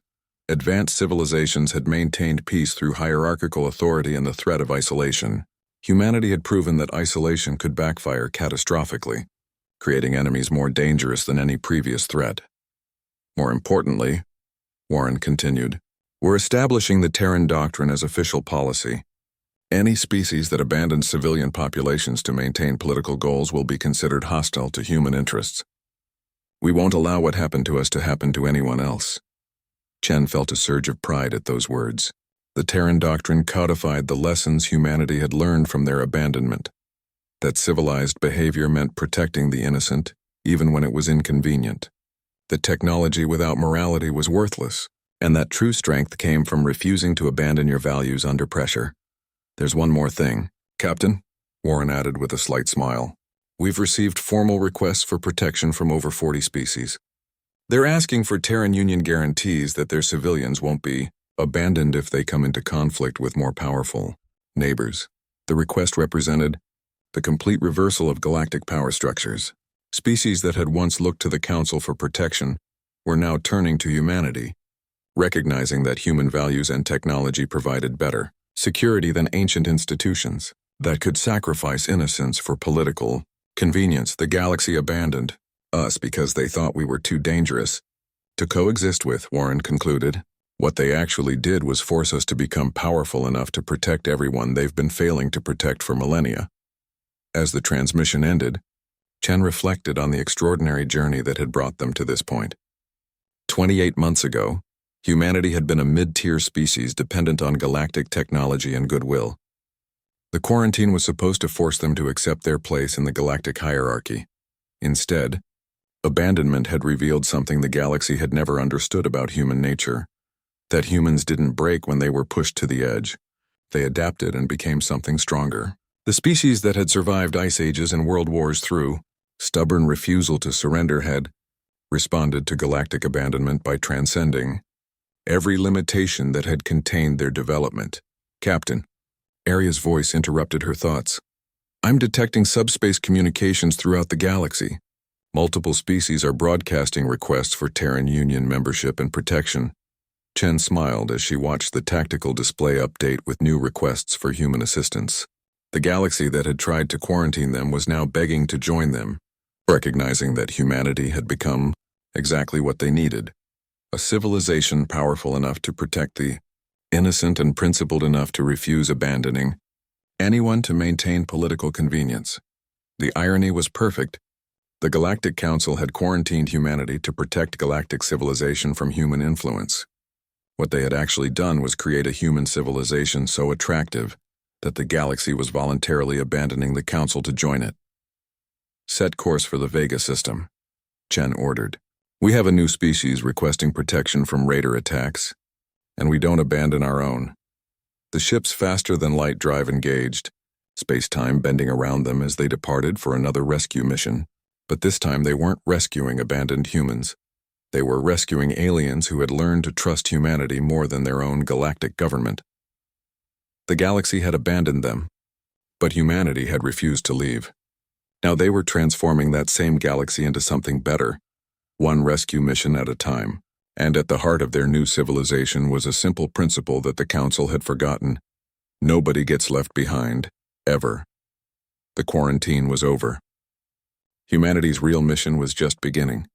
Advanced civilizations had maintained peace through hierarchical authority and the threat of isolation. Humanity had proven that isolation could backfire catastrophically, creating enemies more dangerous than any previous threat. More importantly, Warren continued, we're establishing the Terran Doctrine as official policy. Any species that abandons civilian populations to maintain political goals will be considered hostile to human interests. We won't allow what happened to us to happen to anyone else. Chen felt a surge of pride at those words. The Terran Doctrine codified the lessons humanity had learned from their abandonment. That civilized behavior meant protecting the innocent, even when it was inconvenient. That technology without morality was worthless, and that true strength came from refusing to abandon your values under pressure. There's one more thing, Captain, Warren added with a slight smile. We've received formal requests for protection from over 40 species. They're asking for Terran Union guarantees that their civilians won't be abandoned if they come into conflict with more powerful neighbors. The request represented the complete reversal of galactic power structures. Species that had once looked to the Council for protection were now turning to humanity, recognizing that human values and technology provided better security than ancient institutions that could sacrifice innocence for political convenience. The galaxy abandoned us because they thought we were too dangerous to coexist with, Warren concluded. What they actually did was force us to become powerful enough to protect everyone they've been failing to protect for millennia. As the transmission ended, Chen reflected on the extraordinary journey that had brought them to this point. 28 months ago, humanity had been a mid-tier species dependent on galactic technology and goodwill. The quarantine was supposed to force them to accept their place in the galactic hierarchy. Instead, abandonment had revealed something the galaxy had never understood about human nature. That humans didn't break when they were pushed to the edge. They adapted and became something stronger. The species that had survived ice ages and world wars through stubborn refusal to surrender had responded to galactic abandonment by transcending every limitation that had contained their development. Captain, Aria's voice interrupted her thoughts. I'm detecting subspace communications throughout the galaxy. Multiple species are broadcasting requests for Terran Union membership and protection. Chen smiled as she watched the tactical display update with new requests for human assistance. The galaxy that had tried to quarantine them was now begging to join them, recognizing that humanity had become exactly what they needed. A civilization powerful enough to protect the innocent and principled enough to refuse abandoning anyone to maintain political convenience. The irony was perfect. The Galactic Council had quarantined humanity to protect galactic civilization from human influence. What they had actually done was create a human civilization so attractive that the galaxy was voluntarily abandoning the Council to join it. Set course for the Vega system, Chen ordered. We have a new species requesting protection from raider attacks, and we don't abandon our own. The ship's faster-than-light drive engaged, space-time bending around them as they departed for another rescue mission. But this time they weren't rescuing abandoned humans. They were rescuing aliens who had learned to trust humanity more than their own galactic government. The galaxy had abandoned them, but humanity had refused to leave. Now they were transforming that same galaxy into something better, one rescue mission at a time. And at the heart of their new civilization was a simple principle that the Council had forgotten. Nobody gets left behind, ever. The quarantine was over. Humanity's real mission was just beginning.